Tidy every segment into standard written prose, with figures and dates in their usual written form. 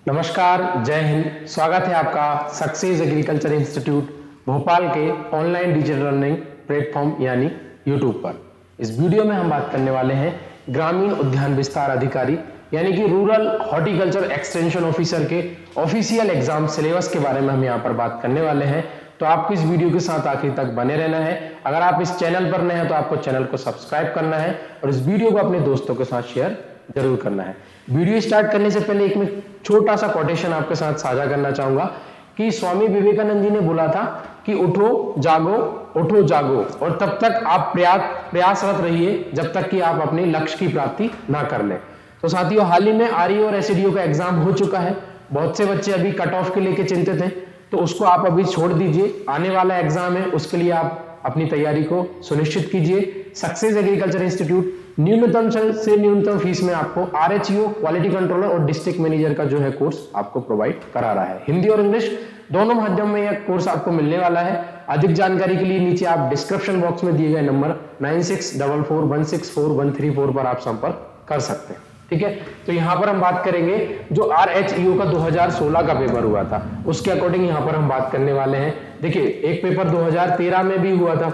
नमस्कार, जय हिंद। स्वागत है आपका सक्सेस एग्रीकल्चर इंस्टीट्यूट भोपाल के ऑनलाइन डिजिटल लर्निंग प्लेटफॉर्म यानी यूट्यूब पर। इस वीडियो में हम बात करने वाले हैं ग्रामीण उद्यान विस्तार अधिकारी यानी कि रूरल हॉर्टिकल्चर एक्सटेंशन ऑफिसर के ऑफिशियल एग्जाम सिलेबस के बारे में हम यहाँ पर बात करने वाले हैं। तो आपको इस वीडियो के साथ आखिर तक बने रहना है। अगर आप इस चैनल पर नए हैं तो आपको चैनल को सब्सक्राइब करना है और इस वीडियो को अपने दोस्तों के साथ शेयर जरूर करना है। वीडियो स्टार्ट करने से पहले एक मैं छोटा सा कोटेशन आपके साथ साझा करना चाहूंगा कि स्वामी विवेकानंद जी ने बोला था कि उठो जागो और तब तक आप प्रयासरत रहिए जब तक कि आप अपने लक्ष्य की प्राप्ति ना कर लें। तो साथियों, हाल ही में आरईओ और एसडीओ का एग्जाम हो चुका है। बहुत से बच्चे अभी कट ऑफ के लेके चिंतित हैं, तो उसको आप अभी छोड़ दीजिए। आने वाला एग्जाम है, उसके लिए आप अपनी तैयारी को सुनिश्चित कीजिए। सक्सेस एग्रीकल्चर इंस्टीट्यूट न्यूनतम से न्यूनतम फीस में आपको आरएचईओ, क्वालिटी कंट्रोलर और डिस्ट्रिक्ट मैनेजर का जो है कोर्स आपको प्रोवाइड करा रहा है। हिंदी और इंग्लिश दोनों माध्यम में यह कोर्स आपको मिलने वाला है। अधिक जानकारी के लिए नीचे आप डिस्क्रिप्शन बॉक्स में दिए गए नंबर 9644164134 पर आप संपर्क कर सकते हैं। ठीक है, तो यहां पर हम बात करेंगे जो आरएचईओ का 2016 का पेपर हुआ था उसके अकॉर्डिंग यहां पर हम बात करने वाले हैं। देखिए, एक पेपर 2013 में भी हुआ था,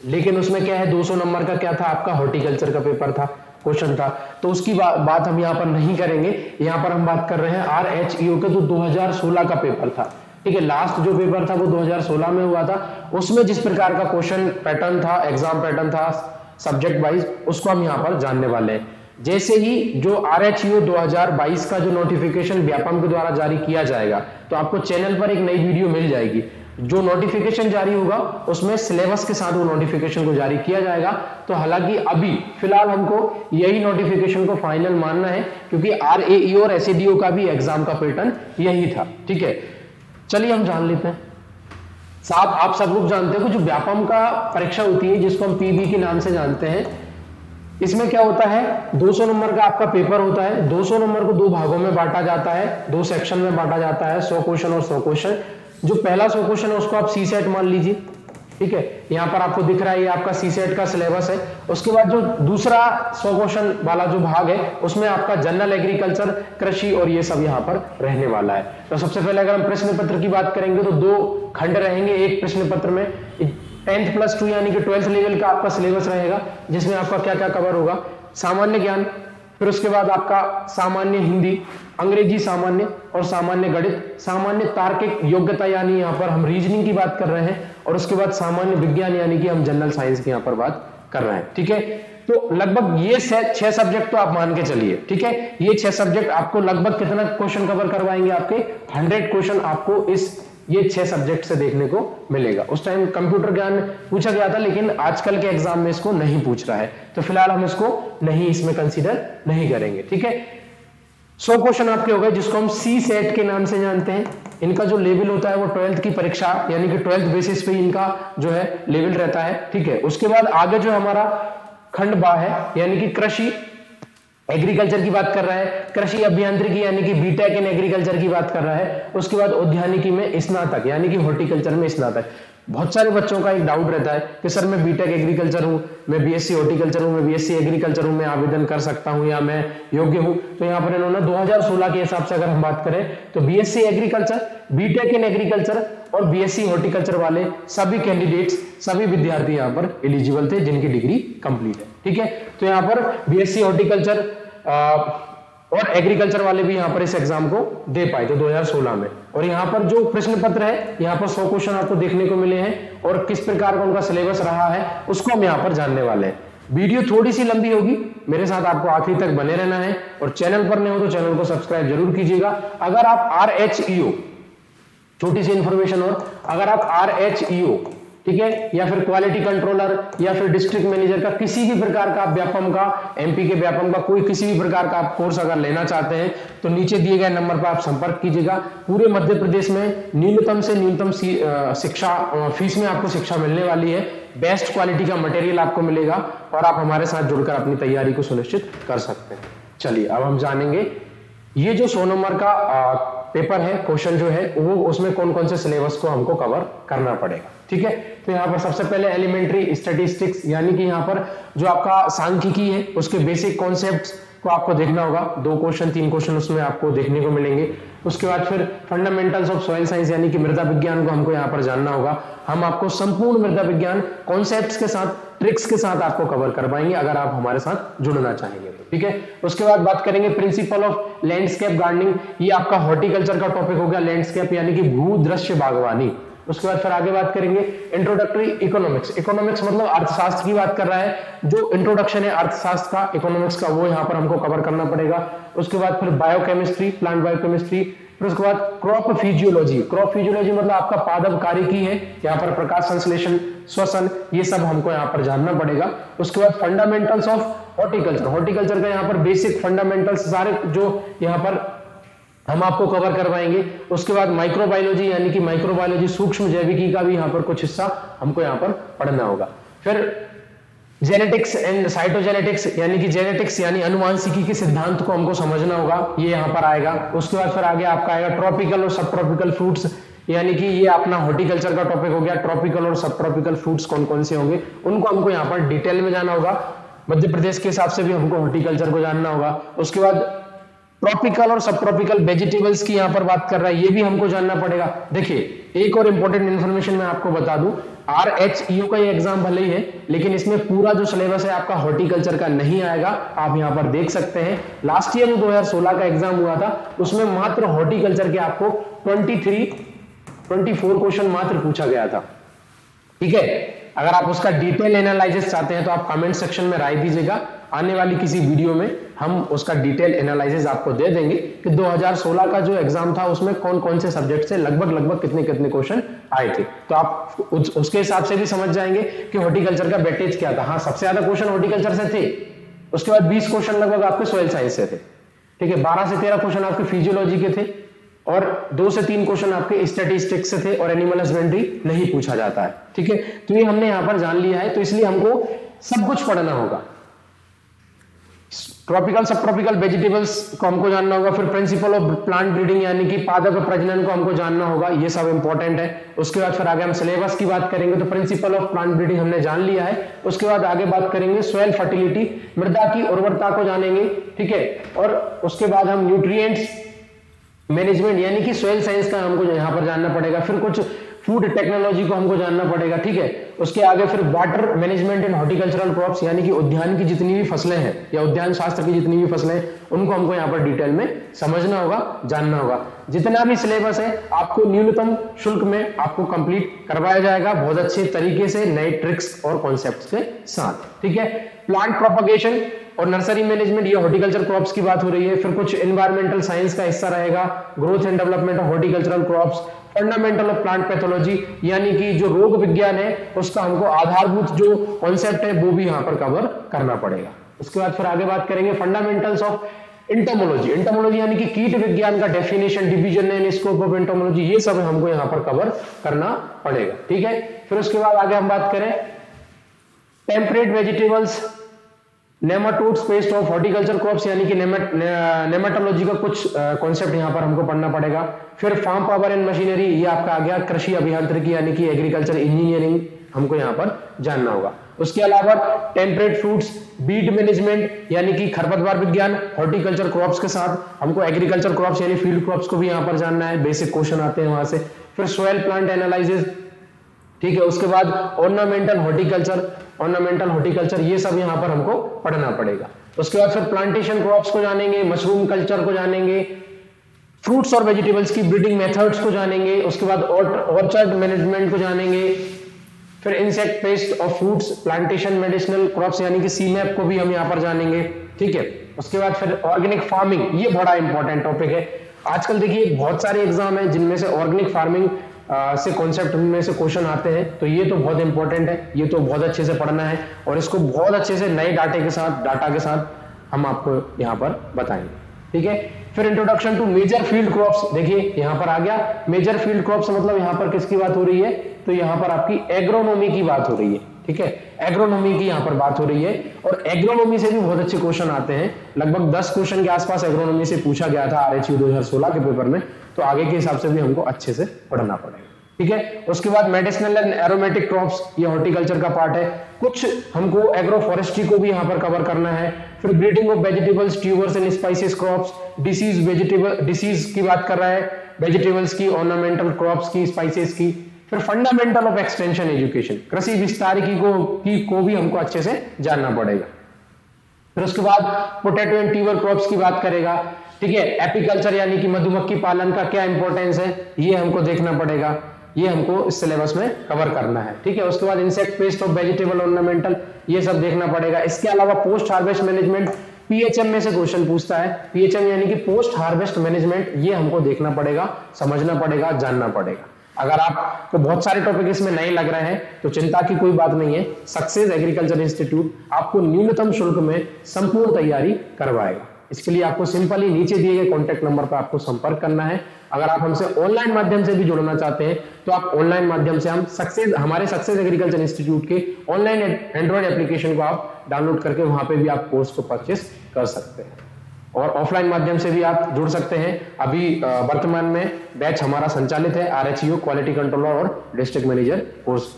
लेकिन उसमें क्या है 200 नंबर का क्या था, आपका हॉर्टिकल्चर का पेपर था, क्वेश्चन था। तो उसकी बात हम यहाँ पर नहीं करेंगे। यहाँ पर हम बात कर रहे हैं आरएचईओ के जो 2016 का पेपर था। ठीक है, लास्ट जो पेपर था वो 2016 में हुआ था। उसमें जिस प्रकार का क्वेश्चन पैटर्न था, एग्जाम पैटर्न था सब्जेक्ट वाइज, उसको हम यहाँ पर जानने वाले हैं। जैसे ही जो आरएचईओ 2022 का जो नोटिफिकेशन व्यापम के द्वारा जारी किया जाएगा तो आपको चैनल पर एक नई वीडियो मिल जाएगी। जो नोटिफिकेशन जारी होगा उसमें सिलेबस के साथ वो नोटिफिकेशन को जारी किया जाएगा। तो हालांकि अभी फिलहाल हमको यही नोटिफिकेशन को फाइनल मानना है, क्योंकि आरएईओ और एसडीओ का भी एग्जाम का पैटर्न यही था। ठीक है, चलिए हम जान लेते हैं। साहब, आप सब लोग जानते हैं कि जो व्यापम का परीक्षा होती है जिसको हम पीबी के नाम से जानते हैं, इसमें क्या होता है 200 नंबर का आपका पेपर होता है। 200 नंबर को दो भागों में बांटा जाता है, दो सेक्शन में बांटा जाता है, 100 क्वेश्चन और 100 क्वेश्चन। जो पहला 100 क्वेश्चन है उसको आप सी सेट मान लीजिए। ठीक है, यहां पर आपको दिख रहा है ये आपका सी सेट का सिलेबस है। उसके बाद जो दूसरा 100 क्वेश्चन वाला जो भाग है उसमें आपका जनरल एग्रीकल्चर, कृषि और ये सब यहां पर रहने वाला है। तो सबसे पहले अगर हम प्रश्न पत्र की बात करेंगे तो दो खंड रहेंगे एक प्रश्न पत्र में। 10th+2 यानी कि 12th लेवल का आपका सिलेबस रहेगा, जिसमें आपका क्या क्या कवर होगा, सामान्य ज्ञान, फिर उसके बाद आपका सामान्य हिंदी, अंग्रेजी सामान्य और सामान्य गणित, सामान्य तार्किक योग्यता यानी यहाँ पर हम रीजनिंग की बात कर रहे हैं, और उसके बाद सामान्य विज्ञान यानी कि हम जनरल साइंस की यहाँ पर बात कर रहे हैं। ठीक है, तो लगभग ये 6 सब्जेक्ट तो आप मान के चलिए। ठीक है, ये 6 सब्जेक्ट आपको लगभग कितना क्वेश्चन कवर करवाएंगे, आपके 100 क्वेश्चन आपको ये 6 सब्जेक्ट से देखने को मिलेगा। उस टाइम कंप्यूटर ज्ञान पूछा गया था, लेकिन आजकल के एग्जाम में इसको नहीं पूछ रहा है, तो फिलहाल हम इसको नहीं इसमें कंसीडर नहीं करेंगे। ठीक है, 100 क्वेश्चन आपके हो गए जिसको हम सी सेट के नाम से जानते हैं। इनका जो लेवल होता है वो 12th की परीक्षा यानी कि 12th बेसिस पे इनका जो है लेवल रहता है। ठीक है, उसके बाद आगे जो हमारा खंड बा है यानी कि कृषि एग्रीकल्चर की बात कर रहा है, कृषि अभियांत्रिकी यानी कि बीटेक इन एग्रीकल्चर की बात कर रहा है। उसके बाद उद्यानिकी में स्नातक यानी कि हॉर्टिकल्चर में स्नातक। बहुत सारे बच्चों का एक डाउट रहता है कि सर मैं बीटेक एग्रीकल्चर हूं, मैं बीएससी हॉर्टिकल्चर हूं, मैं बीएससी एग्रीकल्चर हूं, मैं आवेदन कर सकता हूं या मैं योग्य हूं। तो यहाँ पर इन्होंने 2016 के हिसाब से अगर हम बात करें तो BSc agriculture, BTech in agriculture और बीएससी हॉर्टिकल्चर वाले सभी कैंडिडेट्स, सभी विद्यार्थी यहाँ पर एलिजिबल थे जिनकी डिग्री कंप्लीट है। ठीक है, तो यहाँ पर बीएससी हॉर्टिकल्चर और एग्रीकल्चर वाले भी यहाँ पर इस एग्जाम को दे पाए थे 2016 में। और यहाँ पर जो प्रश्न पत्र है यहाँ पर 100 क्वेश्चन आपको देखने को मिले हैं, और किस प्रकार का उनका सिलेबस रहा है उसको हम यहाँ पर जानने वाले हैं। वीडियो थोड़ी सी लंबी होगी, मेरे साथ आपको आखिरी तक बने रहना है, और चैनल पर नए हो तो चैनल को सब्सक्राइब जरूर कीजिएगा। अगर आप आरएचईओ, छोटी सी इंफॉर्मेशन, और अगर आप आरएचईओ, ठीक है, या फिर क्वालिटी कंट्रोलर या फिर डिस्ट्रिक्ट मैनेजर का किसी भी प्रकार का व्यापम का, एमपी के व्यापम का कोई किसी भी प्रकार का आप कोर्स अगर लेना चाहते हैं तो नीचे दिए गए नंबर पर आप संपर्क कीजिएगा। पूरे मध्य प्रदेश में न्यूनतम से न्यूनतम शिक्षा फीस में आपको शिक्षा मिलने वाली है। बेस्ट क्वालिटी का मटेरियल आपको मिलेगा और आप हमारे साथ जुड़कर अपनी तैयारी को सुनिश्चित कर सकते हैं। चलिए अब हम जानेंगे ये जो 100 नंबर का पेपर है, क्वेश्चन जो है वो उसमें कौन कौन से सिलेबस को हमको कवर करना पड़ेगा। ठीक है, तो यहाँ पर सबसे पहले एलिमेंट्री स्टैटिस्टिक्स यानी कि यहाँ पर जो आपका सांख्यिकी है उसके बेसिक कॉन्सेप्ट्स को आपको देखना होगा, 2 क्वेश्चन 3 क्वेश्चन उसमें आपको देखने को मिलेंगे। उसके बाद फिर फंडामेंटल्स ऑफ सॉइल साइंस यानी कि मृदा विज्ञान को हमको यहाँ पर जानना होगा। हम आपको संपूर्ण मृदा विज्ञान कॉन्सेप्ट्स के साथ, ट्रिक्स के साथ आपको कवर कर पाएंगे अगर आप हमारे साथ जुड़ना चाहेंगे तो, ठीक है। उसके बाद बात करेंगे प्रिंसिपल ऑफ लैंडस्केप गार्डनिंग, ये आपका हॉर्टिकल्चर का टॉपिक हो गया, लैंडस्केप यानी कि भू दृश्य बागवानी। उसके बाद फिर आगे बात करेंगे इंट्रोडक्टरी इकोनॉमिक्स, इकोनॉमिक्स मतलब अर्थशास्त्र की बात कर रहा है, जो इंट्रोडक्शन है अर्थशास्त्र का, इकोनॉमिक्स का, वो यहाँ पर हमको कवर करना पड़ेगा। उसके बाद फिर बायोकेमिस्ट्री, प्लांट बायोकेमिस्ट्री, फिर उसके बाद क्रॉप फिजियोलॉजी, क्रॉप फिजियोलॉजी मतलब आपका पादप कार्यकी है, यहाँ पर प्रकाश संश्लेषण, श्वसन, ये सब हमको यहाँ पर जानना पड़ेगा। उसके बाद फंडामेंटल्स ऑफ हॉर्टिकल्चर, हॉर्टिकल्चर का यहाँ पर बेसिक फंडामेंटल्स सारे जो यहाँ पर हम आपको कवर करवाएंगे। उसके बाद माइक्रोबायोलॉजी यानी कि माइक्रोबायोलॉजी, सूक्ष्म जैविकी का भी यहाँ पर कुछ हिस्सा हमको यहाँ पर पढ़ना होगा। फिर जेनेटिक्स एंड साइटोजेनेटिक्स यानी कि जेनेटिक्स यानी अनुवांशिकी के सिद्धांत को हमको समझना होगा, ये यहाँ पर आएगा। उसके बाद फिर आगे आपका आएगा ट्रॉपिकल और सब ट्रॉपिकल फ्रूट्स, यानी कि ये अपना हॉर्टिकल्चर का टॉपिक हो गया। ट्रॉपिकल और सब ट्रॉपिकल फ्रूट्स कौन कौन से होंगे उनको हमको यहाँ पर डिटेल में जाना होगा। मध्य प्रदेश के हिसाब से भी हमको हॉर्टिकल्चर को जानना होगा। उसके बाद ट्रॉपिकल और सब ट्रॉपिकल वेजिटेबल्स की यहाँ पर बात कर रहा है, ये भी हमको जानना पड़ेगा। देखिए एक और इंपॉर्टेंट इन्फॉर्मेशन मैं आपको बता दूं, RHEU का ये एग्जाम भले ही है, लेकिन इसमें पूरा जो सिलेबस है आपका हॉर्टिकल्चर का नहीं आएगा। आप यहाँ पर देख सकते हैं लास्ट ईयर 2016 का एग्जाम हुआ था, उसमें मात्र हॉर्टिकल्चर के आपको 24 क्वेश्चन मात्र पूछा गया था, ठीक है। अगर आप उसका डिटेल एनालिसिस चाहते हैं तो आप कमेंट सेक्शन में राय दीजिएगा, आने वाली किसी वीडियो में हम उसका डिटेल एनालिसिस आपको दे देंगे कि 2016 का जो एग्जाम था उसमें कौन कौन से सब्जेक्ट से लगभग कितने कितने क्वेश्चन आए थे, तो आप उसके हिसाब से भी समझ जाएंगे कि हॉर्टिकल्चर का वेटेज क्या था। हाँ, सबसे ज्यादा क्वेश्चन हॉर्टिकल्चर से थे, उसके बाद 20 क्वेश्चन लगभग आपके सॉइल साइंस से थे, ठीक है। 12 से 13 क्वेश्चन आपके फिजियोलॉजी के थे और 2 से 3 क्वेश्चन आपके स्टैटिस्टिक्स से थे और एनिमल हस्बेंड्री नहीं पूछा जाता है, ठीक है। तो ये हमने यहां पर जान लिया है, तो इसलिए हमको सब कुछ पढ़ना होगा। ट्रॉपिकल सब ट्रॉपिकल वेजिटेबल्स को हमको जानना होगा, फिर प्रिंसिपल ऑफ प्लांट ब्रीडिंग यानी कि पादप प्रजनन को हमको जानना होगा, ये सब इंपॉर्टेंट है। उसके बाद फिर आगे हम सिलेबस की बात करेंगे, तो प्रिंसिपल ऑफ प्लांट ब्रीडिंग हमने जान लिया है। उसके बाद आगे बात करेंगे सॉइल फर्टिलिटी, मृदा की उर्वरता को जानेंगे, ठीक है। और उसके बाद हम न्यूट्रिएंट्स मैनेजमेंट यानी कि सॉइल साइंस का हमको यहाँ पर जानना पड़ेगा, फिर कुछ फूड टेक्नोलॉजी को हमको जानना पड़ेगा, ठीक है। उसके आगे फिर water management and horticultural crops यानी कि उद्यान की जितनी भी फसलें हैं या उद्यान शास्त्र की जितनी भी फसलें हैं उनको हमको यहाँ पर डिटेल में समझना होगा, जानना होगा। जितना भी सिलेबस है आपको न्यूनतम शुल्क में आपको कंप्लीट करवाया जाएगा, बहुत अच्छे तरीके से, नए ट्रिक्स और कॉन्सेप्ट्स के साथ, ठीक है। प्लांट प्रोपगेशन और नर्सरी मैनेजमेंट, ये हॉर्टिकल्चर क्रॉप्स की बात हो रही है। फिर कुछ एनवायरमेंटल साइंस का हिस्सा रहेगा, growth and development of horticultural crops, fundamental of plant pathology यानी कि जो रोग विज्ञान है उसका हमको आधारभूत जो कॉन्सेप्ट है वो भी यहाँ पर कवर करना पड़ेगा। उसके बाद फिर आगे बात करेंगे फंडामेंटल्स ऑफ इंटोमोलॉजी, इंटोमोलॉजी यानी कि कीट विज्ञान का definition, division and scope of entomology, ये सब हमको यहाँ पर कवर करना पड़ेगा, ठीक है। फिर उसके बाद आगे हम बात करें temperate vegetables, nematodes, paste of horticulture crops यानी कि नेमाटोलॉजी का कुछ कॉन्सेप्ट यहाँ पर हमको पढ़ना पड़ेगा। फिर फार्म पावर एंड मशीनरी, ये आपका आ गया कृषि अभियांत्रिकी यानी कि एग्रीकल्चर इंजीनियरिंग हमको यहाँ पर जानना होगा। उसके अलावा टेम्परेट फ्रूट्स, बीड मैनेजमेंट यानी कि खरपतवार विज्ञान, हॉर्टिकल्चर क्रॉप्स के साथ हमको एग्रीकल्चर क्रॉप्स यानी फील्ड क्रॉप्स को भी यहाँ पर जानना है, बेसिक क्वेश्चन आते हैं वहां से। फिर सॉइल प्लांट एनालिसिस, ठीक है। उसके बाद ऑर्नामेंटल हॉर्टिकल्चर, ये सब यहाँ पर हमको पढ़ना पड़ेगा। उसके बाद फिर प्लांटेशन क्रॉप्स को जानेंगे, मशरूम कल्चर को जानेंगे, फ्रूट्स और वेजिटेबल्स की ब्रीडिंग मेथड्स को जानेंगे। उसके बाद ऑर्चर्ड मैनेजमेंट को जानेंगे। फिर insect pest of fruits, plantation medicinal crops यानी कि सीमैप को भी हम यहाँ पर जानेंगे, ठीक है। उसके बाद फिर ऑर्गेनिक फार्मिंग, ये बड़ा इंपॉर्टेंट टॉपिक है। आजकल देखिए बहुत सारे एग्जाम है जिनमें से ऑर्गेनिक फार्मिंग से कॉन्सेप्ट में से क्वेश्चन आते हैं, तो ये तो बहुत इंपॉर्टेंट है, ये तो बहुत अच्छे से पढ़ना है और इसको बहुत अच्छे से नए डाटा के साथ हम आपको यहाँ पर बताएंगे, ठीक है। फिर introduction to major field crops, देखिए यहाँ पर आ गया मेजर फील्ड क्रॉप्स, मतलब यहाँ पर किसकी बात हो रही है, तो यहाँ पर आपकी एग्रोनॉमी की बात हो रही है, ठीक है। एग्रोनॉमी की यहाँ पर बात हो रही है और एग्रोनॉमी से भी बहुत अच्छे क्वेश्चन आते हैं, लगभग 10 क्वेश्चन के आसपास एग्रोनॉमी से पूछा गया था RHU 2016 के पेपर में, तो आगे के हिसाब से भी हमको अच्छे से पढ़ना पड़ेगा, ठीक है। उसके बाद मेडिसिनल एंड एरोमेटिक क्रॉप्स, ये हॉर्टिकल्चर का पार्ट है। कुछ हमको एग्रो फॉरेस्ट्री को भी यहाँ पर कवर करना है। फिर breeding of vegetables, tubers and spices crops, disease की बात कर रहा है, वेजिटेबल्स की, ऑर्नामेंटल क्रॉप्स की, स्पाइसेस की। फिर फंडामेंटल ऑफ एक्सटेंशन एजुकेशन, कृषि विस्तार को भी हमको अच्छे से जानना पड़ेगा। फिर उसके बाद पोटैटो एंड ट्यूबर क्रॉप्स की बात करेगा, ठीक है। एपीकल्चर यानी कि मधुमक्खी पालन का क्या इंपॉर्टेंस है, ये हमको देखना पड़ेगा, ये हमको इस सिलेबस में कवर करना है, ठीक है। उसके बाद insect pest of vegetable ornamental, ये सब देखना पड़ेगा। इसके अलावा पोस्ट हार्वेस्ट मैनेजमेंट, पीएचएम में से क्वेश्चन पूछता है, पीएचएम यानी कि पोस्ट हार्वेस्ट मैनेजमेंट, ये हमको देखना पड़ेगा, समझना पड़ेगा, जानना पड़ेगा। अगर आपको बहुत सारे टॉपिक इसमें नहीं लग रहे हैं तो चिंता की कोई बात नहीं है, सक्सेस एग्रीकल्चर इंस्टीट्यूट आपको न्यूनतम शुल्क में संपूर्ण तैयारी करवाएगा। इसके लिए आपको सिंपली नीचे दिए गए कॉन्टैक्ट नंबर पर आपको संपर्क करना है। अगर आप हमसे ऑनलाइन माध्यम से भी जुड़ना चाहते हैं तो आप ऑनलाइन माध्यम से हमारे सक्सेस एग्रीकल्चर इंस्टीट्यूट के ऑनलाइन एंड्रॉइड एप्लीकेशन को आप डाउनलोड करके वहां पे भी आप कोर्स को परचेस कर सकते हैं, और ऑफलाइन माध्यम से भी आप जुड़ सकते हैं। अभी वर्तमान में बैच हमारा संचालित है आरएचईओ क्वालिटी कंट्रोलर और डिस्ट्रिक्ट मैनेजर कोर्स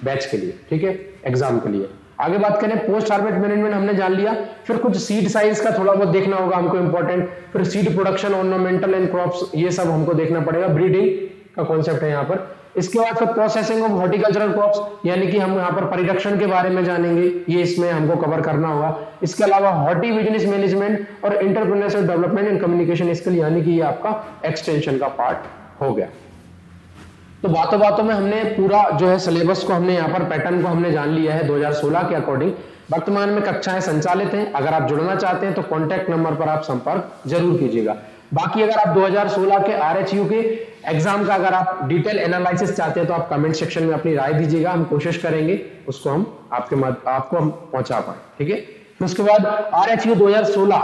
बैच के लिए, ठीक है, एग्जाम के लिए। आगे बात करें, पोस्ट हार्वेस्ट मैनेजमेंट हमने जान लिया। फिर कुछ सीड साइज का थोड़ा बहुत देखना होगा हमको इंपॉर्टेंट, फिर seed production, ornamental and crops, ये सब हमको देखना पड़ेगा। ब्रीडिंग का कॉन्सेप्ट है यहाँ पर। इसके बाद फिर प्रोसेसिंग ऑफ हॉर्टिकल्चरल क्रॉप्स, यानी कि हम यहाँ पर परिरक्षण के बारे में जानेंगे, ये इसमें हमको कवर करना होगा। इसके अलावा हॉर्टी बिजनेस मैनेजमेंट और entrepreneurship development and communication skill, यानी कि ये आपका एक्सटेंशन का पार्ट हो गया। तो बातों बातों में हमने पूरा जो है सिलेबस को हमने यहाँ पर पैटर्न को हमने जान लिया है 2016 के अकॉर्डिंग। वर्तमान में कक्षाएं संचालित हैं, अगर आप जुड़ना चाहते हैं तो कॉन्टैक्ट नंबर पर आप संपर्क जरूर कीजिएगा। बाकी अगर आप 2016 के आरएचयू के एग्जाम का अगर आप डिटेल एनालिसिस चाहते हैं तो आप कमेंट सेक्शन में अपनी राय दीजिएगा, हम कोशिश करेंगे उसको हम आपको हम पहुंचा पाए, ठीक है। फिर उसके बाद आरएचयू 2016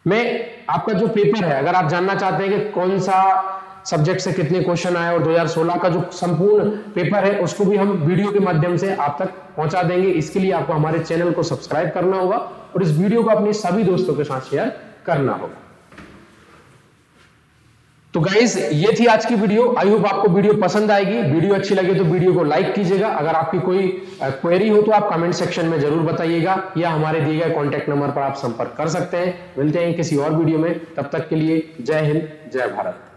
में आपका जो पेपर है, अगर आप जानना चाहते हैं कि कौन सा सब्जेक्ट से कितने क्वेश्चन आए और 2016 का जो संपूर्ण पेपर है उसको भी हम वीडियो के माध्यम से आप तक पहुंचा देंगे। इसके लिए आपको हमारे चैनल को सब्सक्राइब करना होगा और इस वीडियो को अपने सभी दोस्तों के साथ शेयर करना होगा। तो गाइस, ये थी आज की वीडियो। आई होप आपको वीडियो पसंद आएगी। वीडियो अच्छी लगे तो वीडियो को लाइक कीजिएगा। अगर आपकी कोई क्वेरी हो तो आप कमेंट सेक्शन में जरूर बताइएगा, या हमारे दिए गए कॉन्टैक्ट नंबर पर आप संपर्क कर सकते हैं। मिलते हैं किसी और वीडियो में, तब तक के लिए जय हिंद, जय भारत।